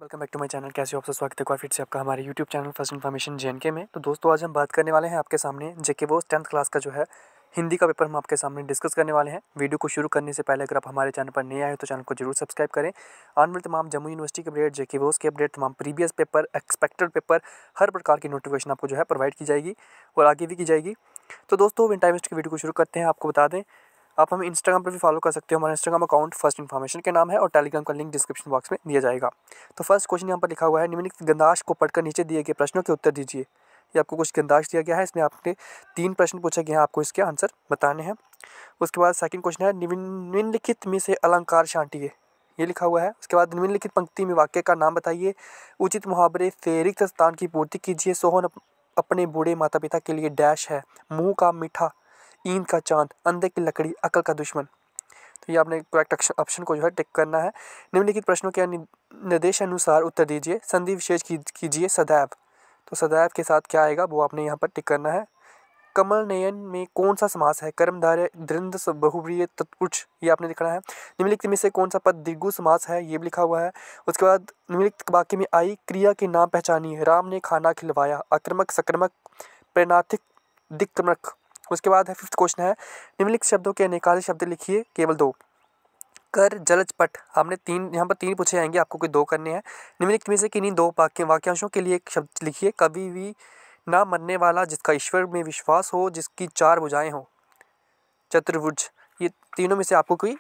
Welcome back to my channel. कैसे हो आप सब? स्वागत है एक बार फिर से आपका हमारे YouTube channel first information JNK में। तो दोस्तों आज हम बात करने वाले हैं आपके सामने जेके बोस 10th क्लास का जो है हिंदी का पेपर हम आपके सामने डिस्कस करने वाले हैं। वीडियो को शुरू करने से पहले अगर आप हमारे चैनल पर नए आए तो चैनल को जरूर सब्सक्राइब करें। आने वाले तमाम जम्मू यूनिवर्सिटी के अपडेट, जेके बोस के अपडेट, तमाम प्रीवियस पेपर, एक्सपेक्टेड पेपर, हर प्रकार की नोटिफिकेशन आपको जो है प्रोवाइड की जाएगी और आगे भी की जाएगी। तो दोस्तों बिना टाइम वेस्ट के वीडियो को शुरू करते हैं। आपको बता दें आप हमें इंस्टाग्राम पर भी फॉलो कर सकते हो। हमारा इंस्टाग्राम अकाउंट फर्स्ट इन्फॉर्मेशन के नाम है और टेलीग्राम का लिंक डिस्क्रिप्शन बॉक्स में दिया जाएगा। तो फर्स्ट क्वेश्चन यहाँ पर लिखा हुआ है, निम्नलिखित गंदाश को पढ़कर नीचे दिए गए प्रश्नों के उत्तर दीजिए। ये आपको कुछ गंदाश दिया गया है, इसमें आपने 3 प्रश्न पूछे गए हैं, आपको इसके आंसर बताने हैं। उसके बाद सेकंड क्वेश्चन है, निम्नलिखित में से अलंकार छांटिए, ये लिखा हुआ है। उसके बाद निम्नलिखित पंक्ति में वाक्य का नाम बताइए, उचित मुहावरे से रिक्त स्थान की पूर्ति कीजिए। सोहन अपने बूढ़े माता पिता के लिए डैश है, मुंह का मीठा, ईंट का चांद, अंधे की लकड़ी, अकल का दुश्मन। तो ये आपने करेक्ट ऑप्शन को जो है टिक करना है। निम्नलिखित प्रश्नों के निर्देशानुसार उत्तर दीजिए। संधि विशेष कीजिए सदैव, तो सदैव के साथ क्या आएगा वो आपने यहाँ पर टिक करना है। कमल नयन में कौन सा समास है? कर्मधारय, द्वंद्व, बहुव्रीहि, तत्पुरुष, ये आपने लिखना है। निम्नलिखित में से कौन सा पद द्विगु समास है? ये भी लिखा हुआ है। उसके बाद निम्नलिखित वाक्य में आई क्रिया के नाम पहचानिए। राम ने खाना खिलवाया, अक्रमक, सक्रमक, प्रेरणार्थिक, दिक्क्रमक। उसके बाद है फिफ्थ क्वेश्चन है, निम्नलिखित शब्दों के अनेकाली शब्द लिखिए, केवल 2। कर, जलज, पट, हमने 3 यहाँ पर 3 पूछे जाएंगे, आपको कोई 2 करने हैं। निम्नलिखित में से किन्हीं 2 वाक्यांशों के लिए एक शब्द लिखिए। कभी भी ना मरने वाला, जिसका ईश्वर में विश्वास हो, जिसकी 4 भुजाएं हो, चतुर्भुज। ये तीनों में से आपको कोई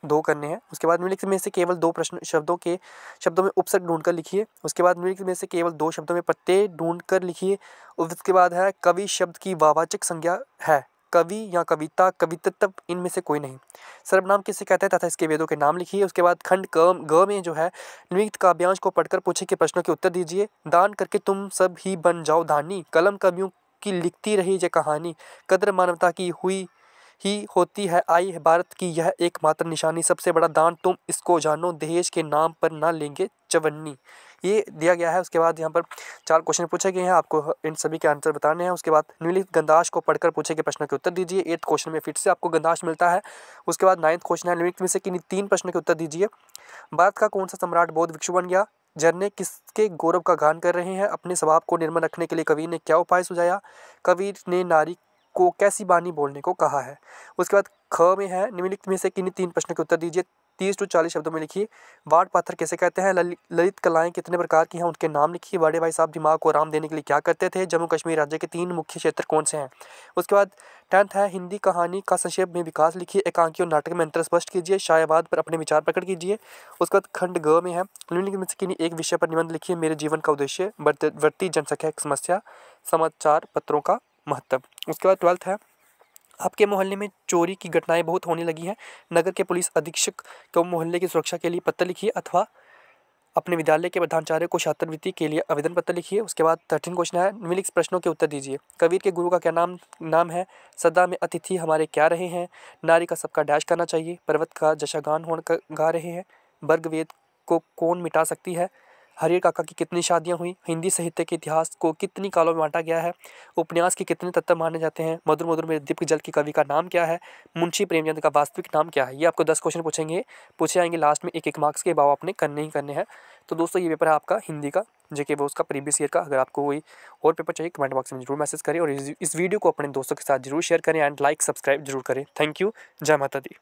2 करने हैं। उसके बाद निम्नलिखित में से केवल 2 प्रश्न शब्दों में उपसर्ग ढूंढकर लिखिए। उसके बाद निम्नलिखित में से केवल 2 शब्दों में प्रत्यय ढूंढकर लिखिए। उसके बाद है कवि शब्द की वाचक संज्ञा है, कवि या कविता, कवित्व, इनमें से कोई नहीं। सर्वनाम किसे कहते हैं तथा इसके वेदों के नाम लिखिए। उसके बाद खंड ग में जो है निम्नलिखित काव्यांश को पढ़कर पूछे के प्रश्नों के उत्तर दीजिए। दान करके तुम सब ही बन जाओ दानी, कलम कवियों की लिखती रही ये कहानी, कद्र मानवता की हुई ही होती है, आई है भारत की यह एकमात्र निशानी, सबसे बड़ा दान तुम इसको जानो, दहेज के नाम पर ना लेंगे चवन्नी। ये दिया गया है। उसके बाद यहाँ पर 4 क्वेश्चन पूछे गए हैं, आपको इन सभी के आंसर बताने हैं। उसके बाद निम्नलिखित गंदाश को पढ़कर पूछे गए प्रश्नों के उत्तर दीजिए। 8th क्वेश्चन में फिर से आपको गंदाश मिलता है। उसके बाद 9th क्वेश्चन है, निम्नलिखित में से किन्हीं 3 प्रश्नों के उत्तर दीजिए। भारत का कौन सा सम्राट बौद्ध भिक्षु बन गया? झरने किसके गौरव का गान कर रहे हैं? अपने स्वभाव को निर्मल रखने के लिए कवि ने क्या उपाय सुझाया? कवि ने नारी को कैसी बानी बोलने को कहा है? उसके बाद ख में है, निम्नलिखित में से किन्हीं 3 प्रश्नों के उत्तर दीजिए। 30 से 40 शब्दों में लिखिए। वाट पाथर किसे कहते हैं? ललित कलाएं कितने प्रकार की हैं, उनके नाम लिखिए। बड़े भाई साहब दिमाग को आराम देने के लिए क्या करते थे? जम्मू कश्मीर राज्य के 3 मुख्य क्षेत्र कौन से हैं? उसके बाद 10th है, हिंदी कहानी का संक्षेप में विकास लिखिए। एकांकी और नाटक में अंतर स्पष्ट कीजिए। शायावाद पर अपने विचार प्रकट कीजिए। उसके बाद खंड ग में है, निम्नलिखित में से किन्हीं एक विषय पर निबंध लिखिए। मेरे जीवन का उद्देश्य, बढ़ती जनसंख्या की समस्या, समाचार पत्रों का महत्व। उसके बाद 12th है, आपके मोहल्ले में चोरी की घटनाएं बहुत होने लगी हैं। नगर के पुलिस अधीक्षक को मोहल्ले की सुरक्षा के लिए पत्र लिखिए अथवा अपने विद्यालय के प्रधानाचार्य को छात्रवृत्ति के लिए आवेदन पत्र लिखिए। उसके बाद 13 क्वेश्चन है, निम्नलिखित प्रश्नों के उत्तर दीजिए। कबीर के गुरु का क्या नाम है? सदा में अतिथि हमारे क्या रहे हैं? नारी का सबका डैश करना चाहिए। पर्वत का जशागान गा रहे हैं। वर्ग वेद को कौन मिटा सकती है? हरियर काका की कितनी शादियां हुई? हिंदी साहित्य के इतिहास को कितनी कालों में बांटा गया है? उपन्यास के कितने तत्व माने जाते हैं? मधुर मधुर में दीप जल की कवि का नाम क्या है? मुंशी प्रेमचंद का वास्तविक नाम क्या है? ये आपको 10 क्वेश्चन पूछे जाएंगे लास्ट में, एक मार्क्स के भाव आपने करने ही करने हैं। तो दोस्तों ये पेपर है आपका हिंदी का, जेके बोस का प्रीवियस ईयर का। अगर आपको कोई और पेपर चाहिए कमेंट बॉक्स में जरूर मैसेज करें और इस वीडियो को अपने दोस्तों के साथ जरूर शेयर करें एंड लाइक सब्सक्राइब जरूर करें। Thank you. जय माता दी।